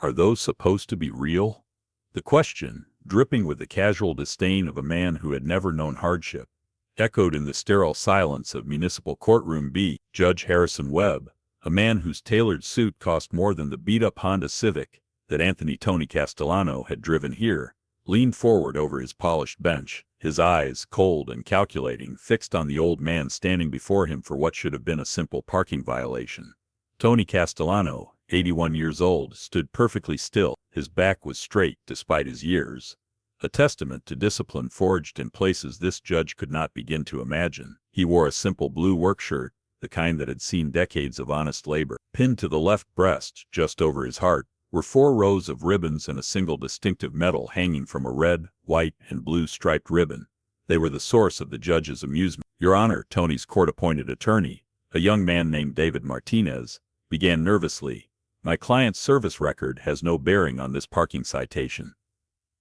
Are those supposed to be real? The question, dripping with the casual disdain of a man who had never known hardship, echoed in the sterile silence of Municipal Courtroom B. Judge Harrison Webb, a man whose tailored suit cost more than the beat-up Honda Civic that Tony Castellano had driven here, leaned forward over his polished bench, his eyes, cold and calculating, fixed on the old man standing before him for what should have been a simple parking violation. Tony Castellano, 81 years old, stood perfectly still. His back was straight despite his years, a testament to discipline forged in places this judge could not begin to imagine. He wore a simple blue work shirt, the kind that had seen decades of honest labor. Pinned to the left breast, just over his heart, were 4 rows of ribbons and a single distinctive medal hanging from a red, white, and blue striped ribbon. They were the source of the judge's amusement. "Your Honor," Tony's court-appointed attorney, a young man named David Martinez, began nervously, "my client's service record has no bearing on this parking citation."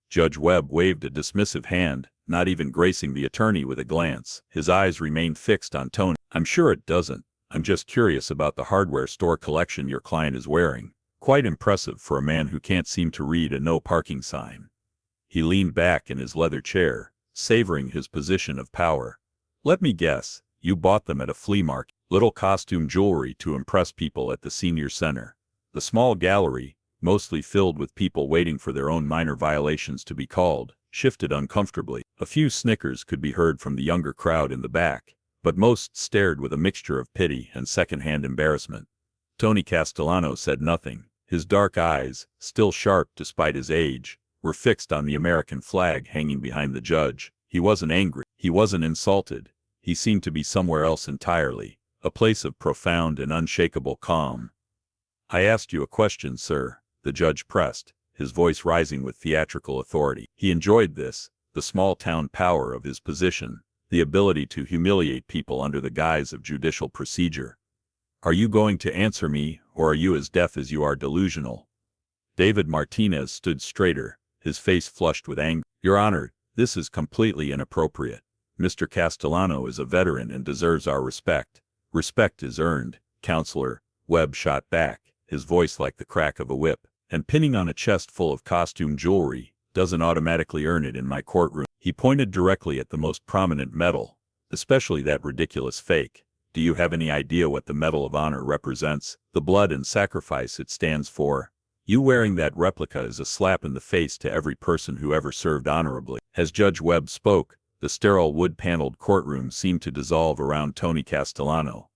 Judge Webb waved a dismissive hand, not even gracing the attorney with a glance. His eyes remained fixed on Tony. "I'm sure it doesn't. I'm just curious about the hardware store collection your client is wearing. Quite impressive for a man who can't seem to read a no parking sign." He leaned back in his leather chair, savoring his position of power. "Let me guess, you bought them at a flea market. Little costume jewelry to impress people at the senior center." The small gallery, mostly filled with people waiting for their own minor violations to be called, shifted uncomfortably. A few snickers could be heard from the younger crowd in the back, but most stared with a mixture of pity and second-hand embarrassment. Tony Castellano said nothing. His dark eyes, still sharp despite his age, were fixed on the American flag hanging behind the judge. He wasn't angry. He wasn't insulted. He seemed to be somewhere else entirely, a place of profound and unshakable calm. "I asked you a question, sir," the judge pressed, his voice rising with theatrical authority. He enjoyed this, the small-town power of his position, the ability to humiliate people under the guise of judicial procedure. "Are you going to answer me, or are you as deaf as you are delusional?" David Martinez stood straighter, his face flushed with anger. "Your Honor, this is completely inappropriate. Mr. Castellano is a veteran and deserves our respect." "Respect is earned, Counselor," Webb shot back, his voice like the crack of a whip, "and pinning on a chest full of costume jewelry doesn't automatically earn it in my courtroom." He pointed directly at the most prominent medal, especially that ridiculous fake. "Do you have any idea what the Medal of Honor represents? The blood and sacrifice it stands for? You wearing that replica is a slap in the face to every person who ever served honorably." As Judge Webb spoke, the sterile wood-paneled courtroom seemed to dissolve around Tony Castellano.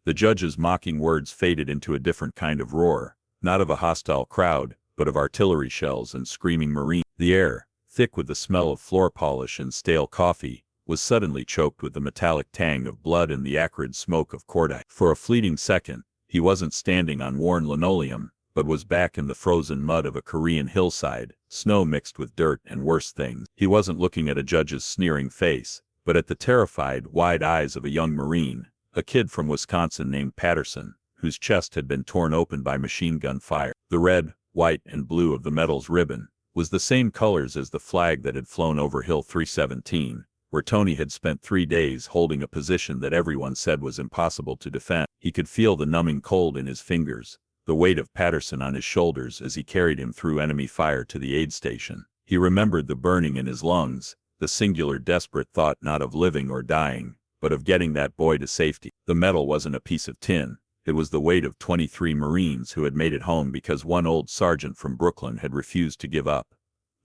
The judge's mocking words faded into a different kind of roar, not of a hostile crowd, but of artillery shells and screaming Marines. The air, thick with the smell of floor polish and stale coffee, was suddenly choked with the metallic tang of blood and the acrid smoke of cordite. For a fleeting second, he wasn't standing on worn linoleum, but was back in the frozen mud of a Korean hillside, snow mixed with dirt and worse things. He wasn't looking at a judge's sneering face, but at the terrified, wide eyes of a young Marine, a kid from Wisconsin named Patterson, whose chest had been torn open by machine gun fire. The red, white, and blue of the medal's ribbon was the same colors as the flag that had flown over Hill 317, where Tony had spent 3 days holding a position that everyone said was impossible to defend. He could feel the numbing cold in his fingers, the weight of Patterson on his shoulders as he carried him through enemy fire to the aid station. He remembered the burning in his lungs, the singular desperate thought not of living or dying, but of getting that boy to safety. The medal wasn't a piece of tin. It was the weight of 23 Marines who had made it home because one old sergeant from Brooklyn had refused to give up.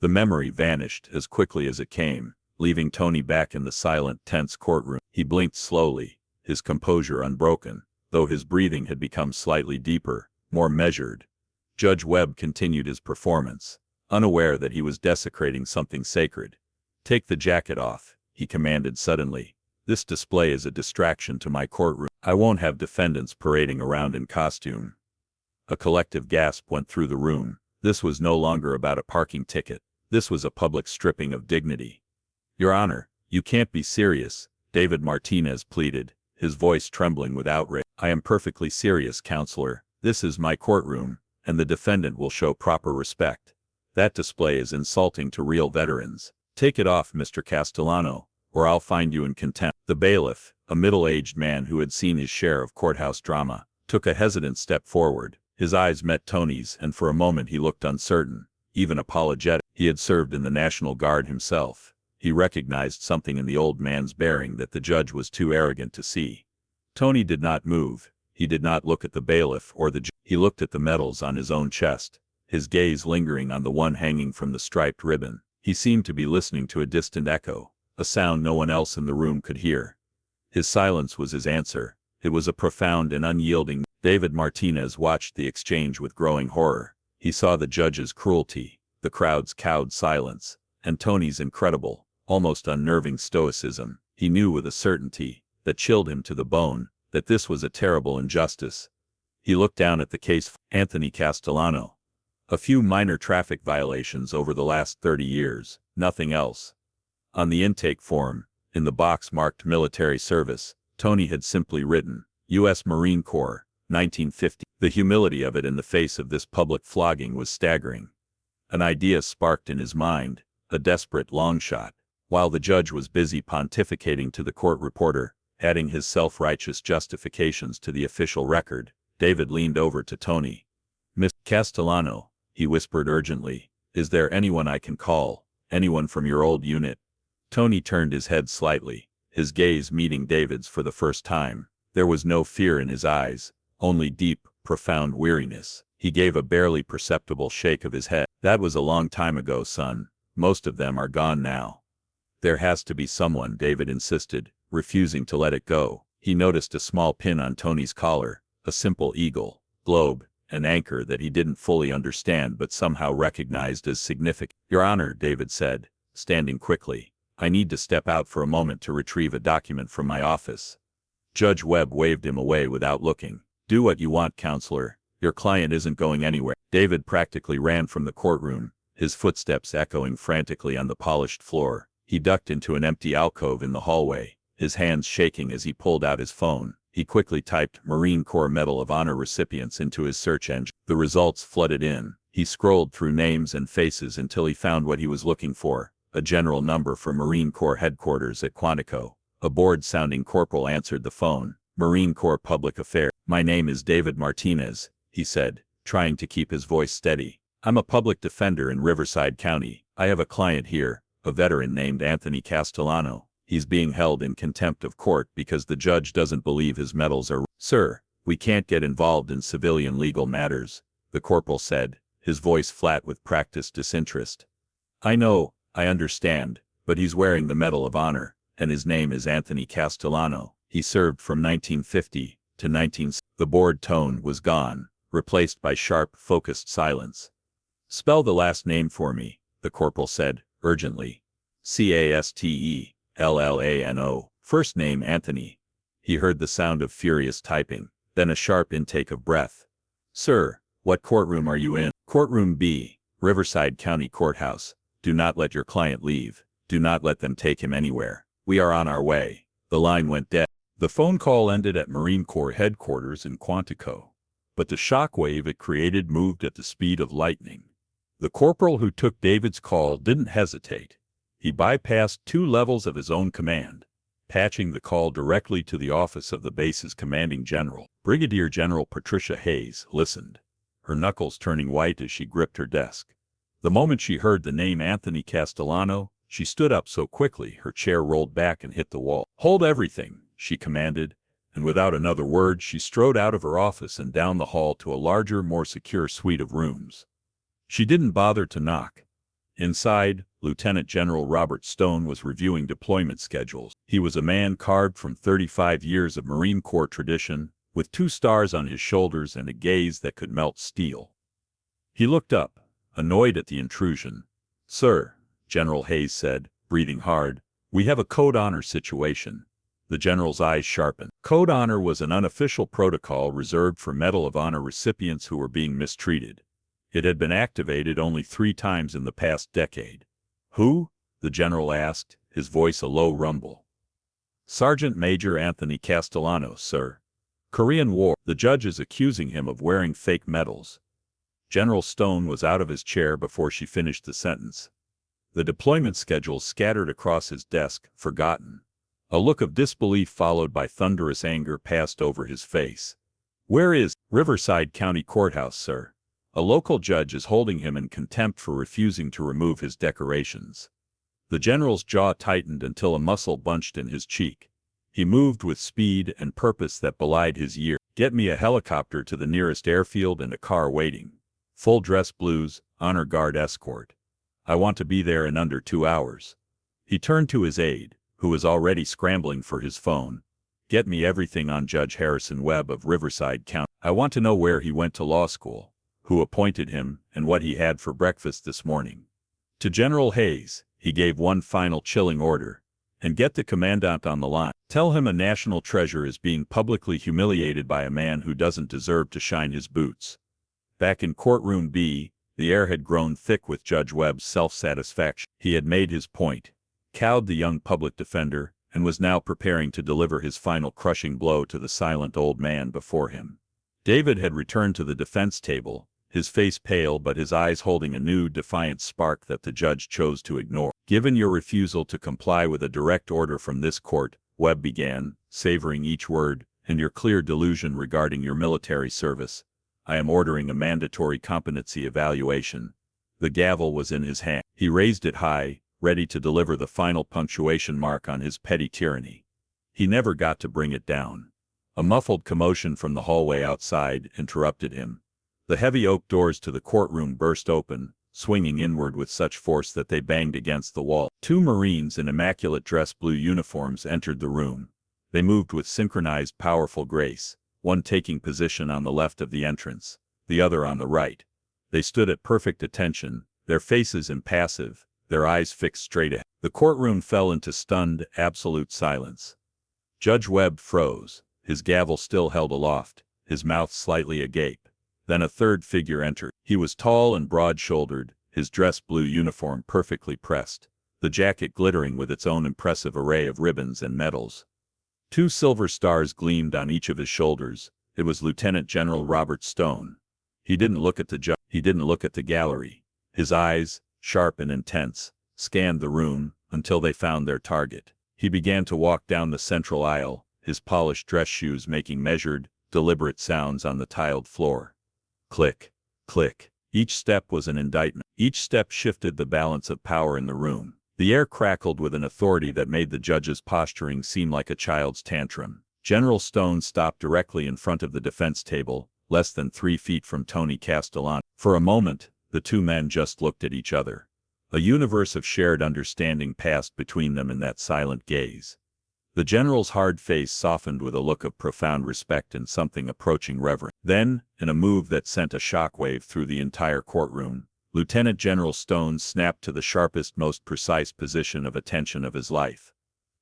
The memory vanished as quickly as it came, leaving Tony back in the silent, tense courtroom. He blinked slowly, his composure unbroken, though his breathing had become slightly deeper, more measured. Judge Webb continued his performance, unaware that he was desecrating something sacred. "Take the jacket off," he commanded suddenly. "This display is a distraction to my courtroom. I won't have defendants parading around in costume." A collective gasp went through the room. This was no longer about a parking ticket. This was a public stripping of dignity. "Your Honor, you can't be serious," David Martinez pleaded, his voice trembling with outrage. "I am perfectly serious, Counselor. This is my courtroom, and the defendant will show proper respect. That display is insulting to real veterans. Take it off, Mr. Castellano, or I'll find you in contempt." The bailiff, a middle-aged man who had seen his share of courthouse drama, took a hesitant step forward, His eyes met Tony's, and for a moment he looked uncertain, even apologetic. He had served in the National Guard himself. He recognized something in the old man's bearing that the judge was too arrogant to see. Tony did not move. He did not look at the bailiff or the judge. He looked at the medals on his own chest, his gaze lingering on the one hanging from the striped ribbon. He seemed to be listening to a distant echo, a sound no one else in the room could hear. His silence was his answer. It was a profound and unyielding. David Martinez watched the exchange with growing horror. He saw the judge's cruelty, the crowd's cowed silence, and Tony's incredible, almost unnerving stoicism. He knew with a certainty that chilled him to the bone that this was a terrible injustice. He looked down at the case. Anthony Castellano. A few minor traffic violations over the last 30 years, nothing else. On the intake form, in the box marked military service, Tony had simply written, U.S. Marine Corps, 1950. The humility of it in the face of this public flogging was staggering. An idea sparked in his mind, a desperate long shot. While the judge was busy pontificating to the court reporter, adding his self-righteous justifications to the official record, David leaned over to Tony. Mr. Castellano, he whispered urgently, is there anyone I can call, anyone from your old unit? Tony turned his head slightly, his gaze meeting David's for the first time. There was no fear in his eyes, only deep, profound weariness. He gave a barely perceptible shake of his head. That was a long time ago, son. Most of them are gone now. There has to be someone, David insisted, refusing to let it go. He noticed a small pin on Tony's collar, a simple eagle, globe, an anchor that he didn't fully understand but somehow recognized as significant. Your Honor, David said, standing quickly, I need to step out for a moment to retrieve a document from my office. Judge Webb waved him away without looking. Do what you want, counselor. Your client isn't going anywhere. David practically ran from the courtroom, his footsteps echoing frantically on the polished floor. He ducked into an empty alcove in the hallway, his hands shaking as he pulled out his phone. He quickly typed Marine Corps Medal of Honor recipients into his search engine. The results flooded in. He scrolled through names and faces until he found what he was looking for, a general number for Marine Corps headquarters at Quantico. A bored-sounding corporal answered the phone. Marine Corps Public Affairs. My name is David Martinez, he said, trying to keep his voice steady. I'm a public defender in Riverside County. I have a client here, a veteran named Anthony Castellano. He's being held in contempt of court because the judge doesn't believe his medals are. Sir, we can't get involved in civilian legal matters, the corporal said, his voice flat with practiced disinterest. I know, I understand, but he's wearing the Medal of Honor, and his name is Anthony Castellano. He served from 1950 to 19. The bored tone was gone, replaced by sharp, focused silence. Spell the last name for me, the corporal said, urgently. Castellano. First name Anthony. He heard the sound of furious typing, then a sharp intake of breath. Sir, what courtroom are you in? Courtroom B, Riverside County Courthouse. Do not let your client leave. Do not let them take him anywhere. We are on our way. The line went dead. The phone call ended at Marine Corps headquarters in Quantico, but the shockwave it created moved at the speed of lightning. The corporal who took David's call didn't hesitate. He bypassed 2 levels of his own command, patching the call directly to the office of the base's commanding general. Brigadier General Patricia Hayes listened, her knuckles turning white as she gripped her desk. The moment she heard the name Anthony Castellano, she stood up so quickly her chair rolled back and hit the wall. Hold everything, she commanded, and without another word she strode out of her office and down the hall to a larger, more secure suite of rooms. She didn't bother to knock. Inside, Lieutenant General Robert Stone was reviewing deployment schedules. He was a man carved from 35 years of Marine Corps tradition, with 2 stars on his shoulders and a gaze that could melt steel. He looked up, annoyed at the intrusion. Sir, General Hayes said, breathing hard, we have a code honor situation. The general's eyes sharpened. Code honor was an unofficial protocol reserved for Medal of Honor recipients who were being mistreated. It had been activated only 3 times in the past decade. Who? The general asked, his voice a low rumble. Sergeant Major Anthony Castellano, sir. Korean War. The judge is accusing him of wearing fake medals. General Stone was out of his chair before she finished the sentence. The deployment schedule scattered across his desk, forgotten. A look of disbelief followed by thunderous anger passed over his face. Where is Riverside County Courthouse, sir? A local judge is holding him in contempt for refusing to remove his decorations. The general's jaw tightened until a muscle bunched in his cheek. He moved with speed and purpose that belied his years. Get me a helicopter to the nearest airfield and a car waiting. Full dress blues, honor guard escort. I want to be there in under 2 hours. He turned to his aide, who was already scrambling for his phone. Get me everything on Judge Harrison Webb of Riverside County. I want to know where he went to law school, who appointed him, and what he had for breakfast this morning. To General Hayes, he gave one final chilling order. And get the commandant on the line. Tell him a national treasure is being publicly humiliated by a man who doesn't deserve to shine his boots. Back in courtroom B, the air had grown thick with Judge Webb's self-satisfaction. He had made his point, cowed the young public defender, and was now preparing to deliver his final crushing blow to the silent old man before him. David had returned to the defense table, his face pale but his eyes holding a new defiant spark that the judge chose to ignore. Given your refusal to comply with a direct order from this court, Webb began, savoring each word, and your clear delusion regarding your military service, I am ordering a mandatory competency evaluation. The gavel was in his hand. He raised it high, ready to deliver the final punctuation mark on his petty tyranny. He never got to bring it down. A muffled commotion from the hallway outside interrupted him. The heavy oak doors to the courtroom burst open, swinging inward with such force that they banged against the wall. 2 Marines in immaculate dress blue uniforms entered the room. They moved with synchronized powerful grace, one taking position on the left of the entrance, the other on the right. They stood at perfect attention, their faces impassive, their eyes fixed straight ahead. The courtroom fell into stunned, absolute silence. Judge Webb froze, his gavel still held aloft, his mouth slightly agape. Then a third figure entered. He was tall and broad-shouldered, his dress blue uniform perfectly pressed, the jacket glittering with its own impressive array of ribbons and medals. 2 silver stars gleamed on each of his shoulders. It was Lieutenant General Robert Stone. He didn't look at the judge. He didn't look at the gallery. His eyes, sharp and intense, scanned the room until they found their target. He began to walk down the central aisle, his polished dress shoes making measured, deliberate sounds on the tiled floor. Click, click. Each step was an indictment. Each step shifted the balance of power in the room. The air crackled with an authority that made the judge's posturing seem like a child's tantrum. General Stone stopped directly in front of the defense table, less than 3 feet from Tony Castellano. For a moment, the 2 men just looked at each other. A universe of shared understanding passed between them in that silent gaze. The general's hard face softened with a look of profound respect and something approaching reverence. Then, in a move that sent a shockwave through the entire courtroom, Lieutenant General Stone snapped to the sharpest, most precise position of attention of his life.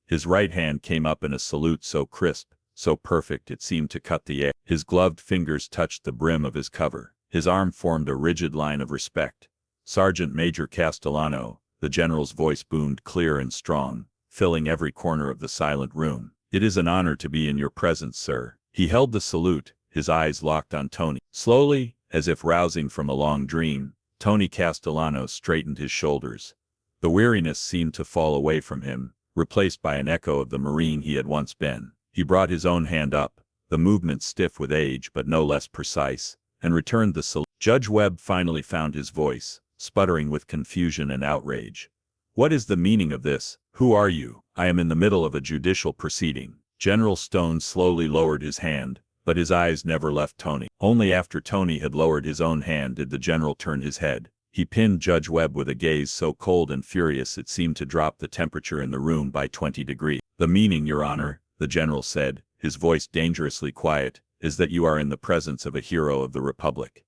His right hand came up in a salute so crisp, so perfect it seemed to cut the air. His gloved fingers touched the brim of his cover. His arm formed a rigid line of respect. Sergeant Major Castellano, the general's voice boomed clear and strong, filling every corner of the silent room. It is an honor to be in your presence, sir. He held the salute, his eyes locked on Tony. Slowly, as if rousing from a long dream, Tony Castellano straightened his shoulders. The weariness seemed to fall away from him, replaced by an echo of the Marine he had once been. He brought his own hand up, the movement stiff with age but no less precise, and returned the salute. Judge Webb finally found his voice, sputtering with confusion and outrage. What is the meaning of this? Who are you? I am in the middle of a judicial proceeding. General Stone slowly lowered his hand, but his eyes never left Tony. Only after Tony had lowered his own hand did the general turn his head. He pinned Judge Webb with a gaze so cold and furious it seemed to drop the temperature in the room by 20 degrees. The meaning, Your Honor, the general said, his voice dangerously quiet, is that you are in the presence of a hero of the Republic.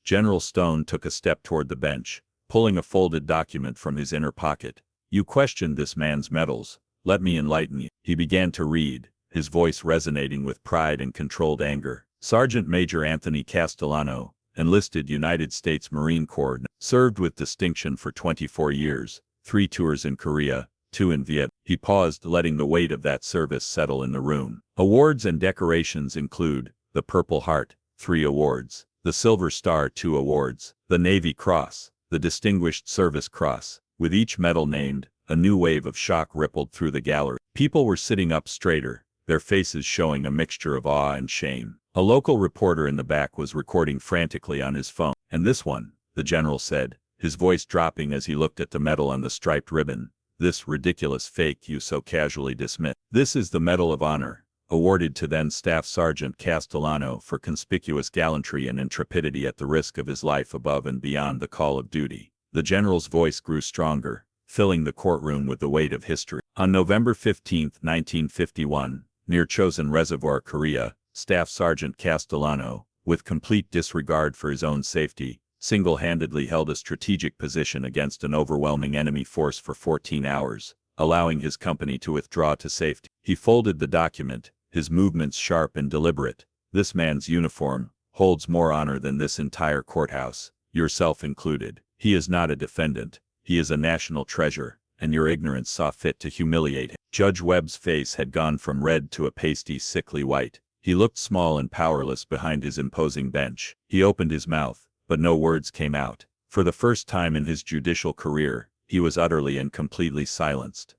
General Stone took a step toward the bench, pulling a folded document from his inner pocket. You questioned this man's medals. Let me enlighten you. He began to read, his voice resonating with pride and controlled anger. Sergeant Major Anthony Castellano, enlisted United States Marine Corps, served with distinction for 24 years, 3 tours in Korea, 2 in Vietnam. He paused, letting the weight of that service settle in the room. Awards and decorations include the Purple Heart, 3 awards, the Silver Star, 2 awards, the Navy Cross, the Distinguished Service Cross. With each medal named, a new wave of shock rippled through the gallery. People were sitting up straighter, their faces showing a mixture of awe and shame. A local reporter in the back was recording frantically on his phone. "And this one," the general said, his voice dropping as he looked at the medal on the striped ribbon. "This ridiculous fake you so casually dismissed. This is the Medal of Honor, awarded to then Staff Sergeant Castellano for conspicuous gallantry and intrepidity at the risk of his life above and beyond the call of duty." The general's voice grew stronger, filling the courtroom with the weight of history. On November 15, 1951, near Chosin Reservoir, Korea, Staff Sergeant Castellano, with complete disregard for his own safety, single-handedly held a strategic position against an overwhelming enemy force for 14 hours, allowing his company to withdraw to safety. He folded the document, his movements sharp and deliberate. "This man's uniform holds more honor than this entire courthouse, yourself included. He is not a defendant. He is a national treasure, and your ignorance saw fit to humiliate him." Judge Webb's face had gone from red to a pasty, sickly white. He looked small and powerless behind his imposing bench. He opened his mouth, but no words came out. For the first time in his judicial career, he was utterly and completely silenced.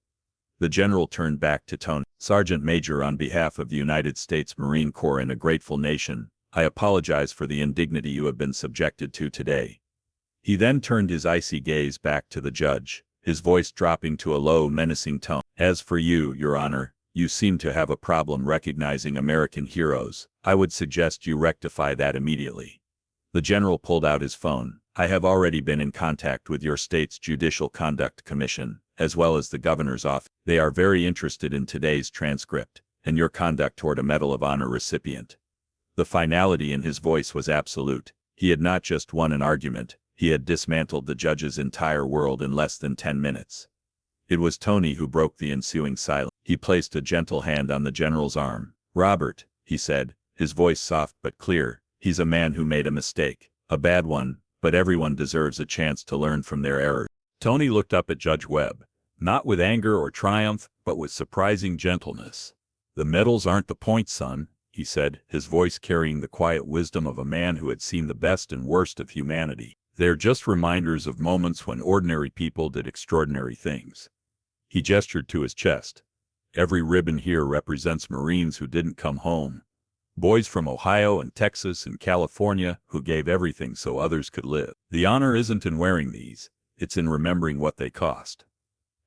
The general turned back to Tony. "Sergeant Major, on behalf of the United States Marine Corps and a grateful nation, I apologize for the indignity you have been subjected to today." He then turned his icy gaze back to the judge, his voice dropping to a low, menacing tone. "As for you, Your Honor, you seem to have a problem recognizing American heroes. I would suggest you rectify that immediately." The general pulled out his phone. "I have already been in contact with your state's Judicial Conduct Commission, as well as the governor's office. They are very interested in today's transcript, and your conduct toward a Medal of Honor recipient." The finality in his voice was absolute. He had not just won an argument, he had dismantled the judge's entire world in less than 10 minutes. It was Tony who broke the ensuing silence. He placed a gentle hand on the general's arm. "Robert," he said, his voice soft but clear, "he's a man who made a mistake. A bad one, but everyone deserves a chance to learn from their errors." Tony looked up at Judge Webb, not with anger or triumph, but with surprising gentleness. "The medals aren't the point, son," he said, his voice carrying the quiet wisdom of a man who had seen the best and worst of humanity. "They're just reminders of moments when ordinary people did extraordinary things." He gestured to his chest. "Every ribbon here represents Marines who didn't come home. Boys from Ohio and Texas and California who gave everything so others could live. The honor isn't in wearing these, it's in remembering what they cost."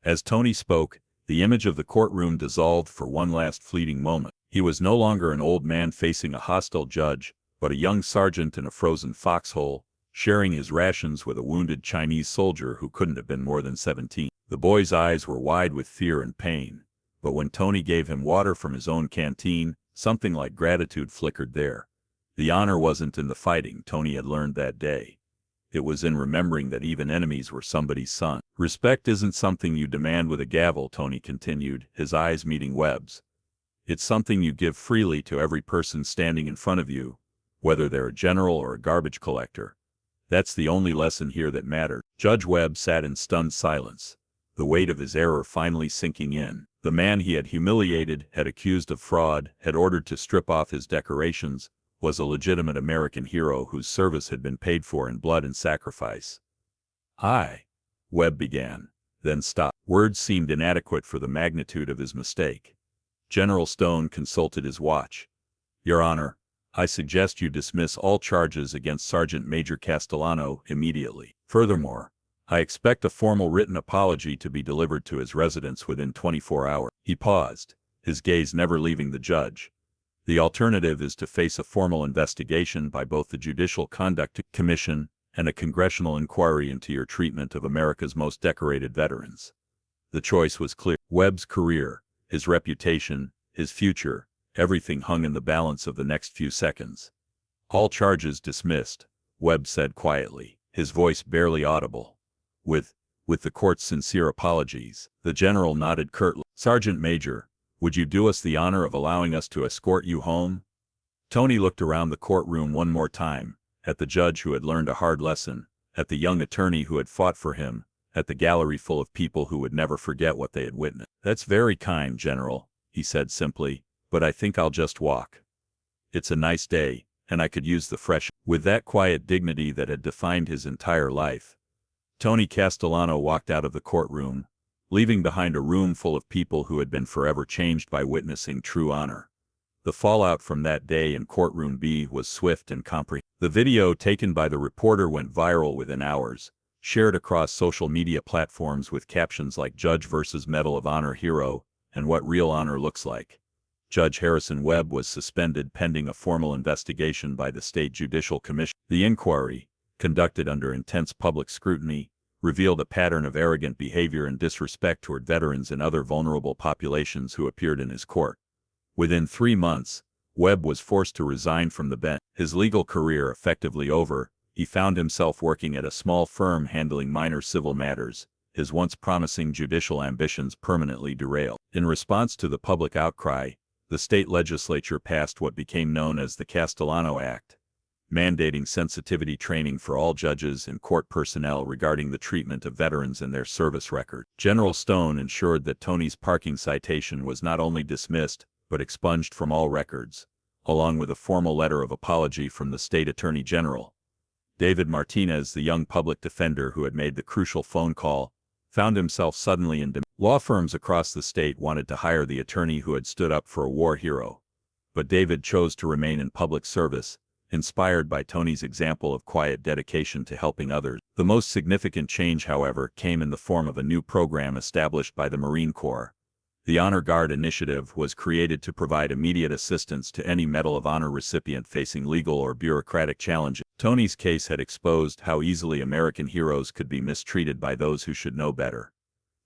As Tony spoke, the image of the courtroom dissolved for one last fleeting moment. He was no longer an old man facing a hostile judge, but a young sergeant in a frozen foxhole, sharing his rations with a wounded Chinese soldier who couldn't have been more than 17. The boy's eyes were wide with fear and pain, but when Tony gave him water from his own canteen, something like gratitude flickered there. The honor wasn't in the fighting, Tony had learned that day. It was in remembering that even enemies were somebody's son. "Respect isn't something you demand with a gavel," Tony continued, his eyes meeting Webb's. "It's something you give freely to every person standing in front of you, whether they're a general or a garbage collector. That's the only lesson here that mattered." Judge Webb sat in stunned silence, the weight of his error finally sinking in. The man he had humiliated, had accused of fraud, had ordered to strip off his decorations, was a legitimate American hero whose service had been paid for in blood and sacrifice. Webb began, then stopped. Words seemed inadequate for the magnitude of his mistake. General Stone consulted his watch. "Your Honor, I suggest you dismiss all charges against Sergeant Major Castellano immediately. Furthermore, I expect a formal written apology to be delivered to his residence within 24 hours. He paused, his gaze never leaving the judge. "The alternative is to face a formal investigation by both the Judicial Conduct Commission and a congressional inquiry into your treatment of America's most decorated veterans." The choice was clear. Webb's career, his reputation, his future, everything hung in the balance of the next few seconds. "All charges dismissed," Webb said quietly, his voice barely audible. With the court's sincere apologies." The general nodded curtly. "Sergeant Major, would you do us the honor of allowing us to escort you home?" Tony looked around the courtroom one more time, at the judge who had learned a hard lesson, at the young attorney who had fought for him, at the gallery full of people who would never forget what they had witnessed. "That's very kind, General," he said simply, "but I think I'll just walk. It's a nice day, and I could use the fresh." With that quiet dignity that had defined his entire life, Tony Castellano walked out of the courtroom, leaving behind a room full of people who had been forever changed by witnessing true honor. The fallout from that day in courtroom B was swift and comprehensive. The video taken by the reporter went viral within hours, shared across social media platforms with captions like "Judge vs. Medal of Honor Hero" and "What Real Honor Looks Like." Judge Harrison Webb was suspended pending a formal investigation by the State Judicial Commission. The inquiry, conducted under intense public scrutiny, revealed a pattern of arrogant behavior and disrespect toward veterans and other vulnerable populations who appeared in his court. Within 3 months, Webb was forced to resign from the bench. His legal career effectively over, he found himself working at a small firm handling minor civil matters, his once promising judicial ambitions permanently derailed. In response to the public outcry, the state legislature passed what became known as the Castellano Act, mandating sensitivity training for all judges and court personnel regarding the treatment of veterans and their service record. General Stone ensured that Tony's parking citation was not only dismissed, but expunged from all records, along with a formal letter of apology from the state attorney general. David Martinez, the young public defender who had made the crucial phone call, found himself suddenly in demand. Law firms across the state wanted to hire the attorney who had stood up for a war hero, but David chose to remain in public service, inspired by Tony's example of quiet dedication to helping others. The most significant change, however, came in the form of a new program established by the Marine Corps. The Honor Guard initiative was created to provide immediate assistance to any Medal of Honor recipient facing legal or bureaucratic challenges. Tony's case had exposed how easily American heroes could be mistreated by those who should know better.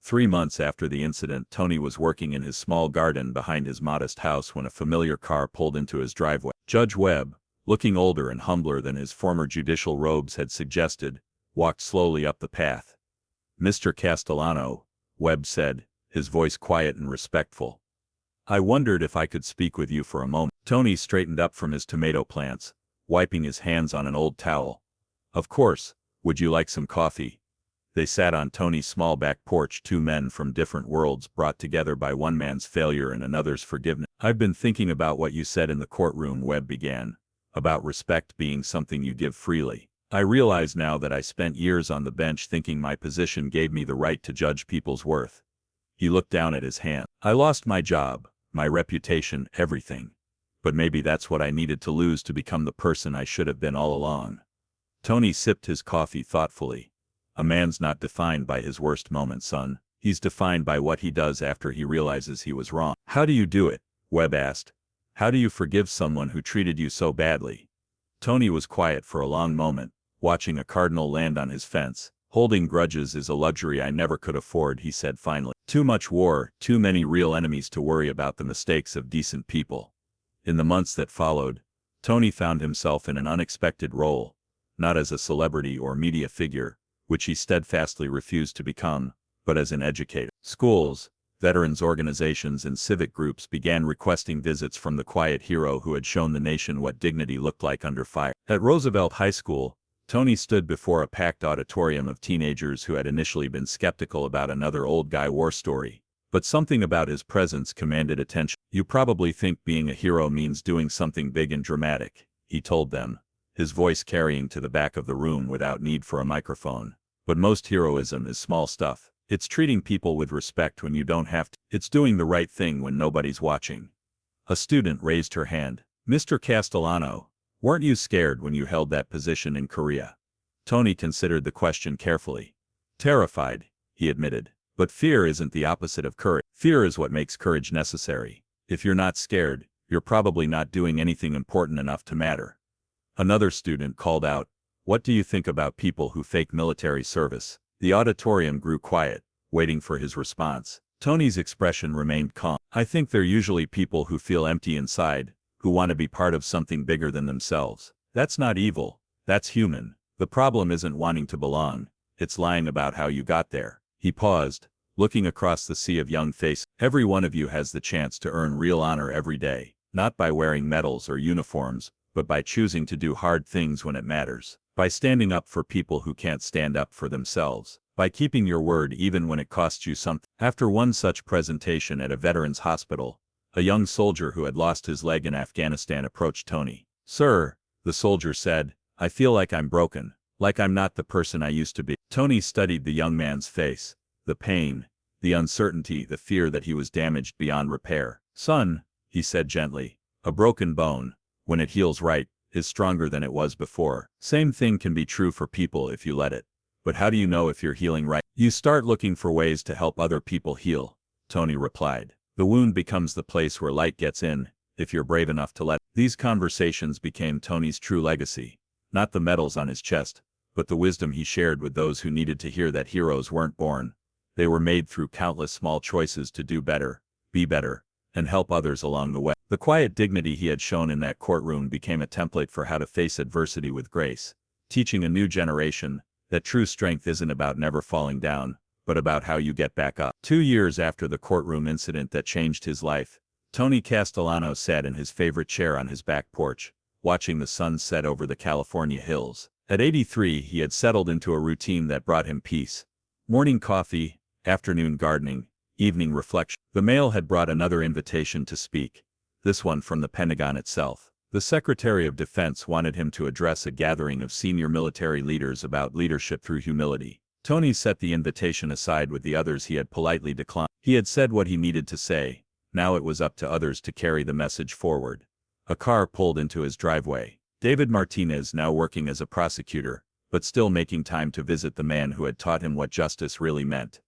3 months after the incident, Tony was working in his small garden behind his modest house when a familiar car pulled into his driveway. Judge Webb, looking older and humbler than his former judicial robes had suggested, walked slowly up the path. "Mr. Castellano," Webb said, his voice quiet and respectful. "I wondered if I could speak with you for a moment." Tony straightened up from his tomato plants, wiping his hands on an old towel. "Of course. Would you like some coffee?" They sat on Tony's small back porch, two men from different worlds brought together by one man's failure and another's forgiveness. "I've been thinking about what you said in the courtroom," Webb began, "about respect being something you give freely. I realize now that I spent years on the bench thinking my position gave me the right to judge people's worth." He looked down at his hand. "I lost my job, my reputation, everything. But maybe that's what I needed to lose to become the person I should have been all along." Tony sipped his coffee thoughtfully. "A man's not defined by his worst moment, son. He's defined by what he does after he realizes he was wrong." "How do you do it?" Webb asked. "How do you forgive someone who treated you so badly?" Tony was quiet for a long moment, watching a cardinal land on his fence. "Holding grudges is a luxury I never could afford," he said finally. "Too much war, too many real enemies to worry about the mistakes of decent people." In the months that followed, Tony found himself in an unexpected role, not as a celebrity or media figure, which he steadfastly refused to become, but as an educator. Schools, veterans organizations and civic groups began requesting visits from the quiet hero who had shown the nation what dignity looked like under fire. At Roosevelt High School, Tony stood before a packed auditorium of teenagers who had initially been skeptical about another old guy war story. But something about his presence commanded attention. "You probably think being a hero means doing something big and dramatic," he told them, his voice carrying to the back of the room without need for a microphone. "But most heroism is small stuff. It's treating people with respect when you don't have to. It's doing the right thing when nobody's watching." A student raised her hand. "Mr. Castellano, weren't you scared when you held that position in Korea?" Tony considered the question carefully. "Terrified," he admitted. "But fear isn't the opposite of courage. Fear is what makes courage necessary. If you're not scared, you're probably not doing anything important enough to matter." Another student called out, "What do you think about people who fake military service?" The auditorium grew quiet, waiting for his response. Tony's expression remained calm. "I think they're usually people who feel empty inside, who want to be part of something bigger than themselves. That's not evil, that's human. The problem isn't wanting to belong, it's lying about how you got there." He paused, looking across the sea of young faces. "Every one of you has the chance to earn real honor every day, not by wearing medals or uniforms, but by choosing to do hard things when it matters, by standing up for people who can't stand up for themselves, by keeping your word even when it costs you something." After one such presentation at a veterans hospital, a young soldier who had lost his leg in Afghanistan approached Tony. "Sir," the soldier said, "I feel like I'm broken, like I'm not the person I used to be." Tony studied the young man's face, the pain, the uncertainty, the fear that he was damaged beyond repair. "Son," he said gently, A broken bone, when it heals right, is stronger than it was before. Same thing can be true for people if you let it. But how do you know if you're healing right? You start looking for ways to help other people heal, Tony replied. The wound becomes the place where light gets in, if you're brave enough to let it. These conversations became Tony's true legacy. Not the medals on his chest, but the wisdom he shared with those who needed to hear that heroes weren't born. They were made through countless small choices to do better, be better, and help others along the way. The quiet dignity he had shown in that courtroom became a template for how to face adversity with grace, teaching a new generation that true strength isn't about never falling down, but about how you get back up. 2 years after the courtroom incident that changed his life, Tony Castellano sat in his favorite chair on his back porch, watching the sun set over the California hills. At 83, he had settled into a routine that brought him peace. Morning coffee, afternoon gardening, evening reflection. The mail had brought another invitation to speak, this one from the Pentagon itself. The Secretary of Defense wanted him to address a gathering of senior military leaders about leadership through humility. Tony set the invitation aside with the others he had politely declined. He had said what he needed to say. Now it was up to others to carry the message forward. A car pulled into his driveway. David Martinez, now working as a prosecutor, but still making time to visit the man who had taught him what justice really meant.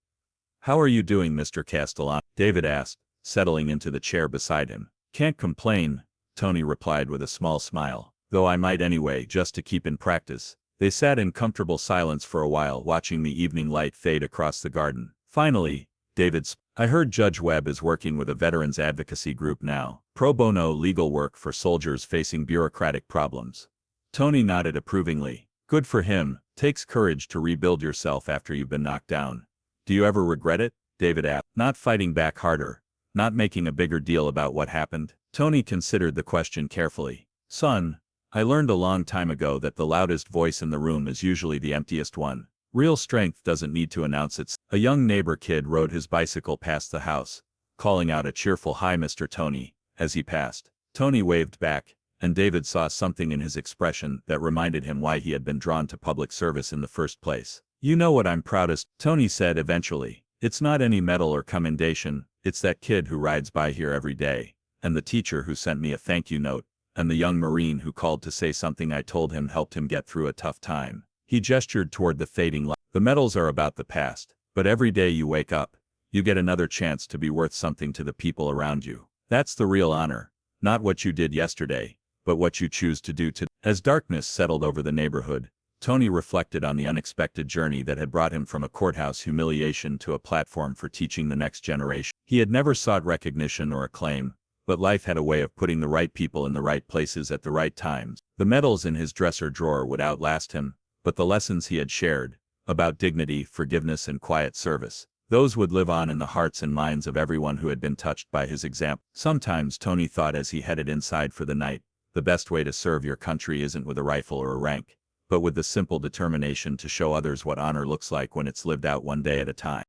"How are you doing, Mr. Castellano?" David asked, settling into the chair beside him. "Can't complain," Tony replied with a small smile, "though I might anyway, just to keep in practice." They sat in comfortable silence for a while, watching the evening light fade across the garden. Finally, David spoke. "I heard Judge Webb is working with a veterans advocacy group now. Pro bono legal work for soldiers facing bureaucratic problems." Tony nodded approvingly. "Good for him. Takes courage to rebuild yourself after you've been knocked down." "Do you ever regret it?" David asked. "Not fighting back harder. Not making a bigger deal about what happened?" Tony considered the question carefully. "Son, I learned a long time ago that the loudest voice in the room is usually the emptiest one. Real strength doesn't need to announce itself." A young neighbor kid rode his bicycle past the house, calling out a cheerful "Hi, Mr. Tony," as he passed. Tony waved back, and David saw something in his expression that reminded him why he had been drawn to public service in the first place. "You know what I'm proudest," Tony said eventually. "It's not any medal or commendation, it's that kid who rides by here every day, and the teacher who sent me a thank you note, and the young Marine who called to say something I told him helped him get through a tough time." He gestured toward the fading light. "The medals are about the past, but every day you wake up, you get another chance to be worth something to the people around you. That's the real honor, not what you did yesterday, but what you choose to do today." As darkness settled over the neighborhood, Tony reflected on the unexpected journey that had brought him from a courthouse humiliation to a platform for teaching the next generation. He had never sought recognition or acclaim, but life had a way of putting the right people in the right places at the right times. The medals in his dresser drawer would outlast him, but the lessons he had shared, about dignity, forgiveness, and quiet service, those would live on in the hearts and minds of everyone who had been touched by his example. Sometimes, Tony thought as he headed inside for the night, the best way to serve your country isn't with a rifle or a rank, but with the simple determination to show others what honor looks like when it's lived out one day at a time.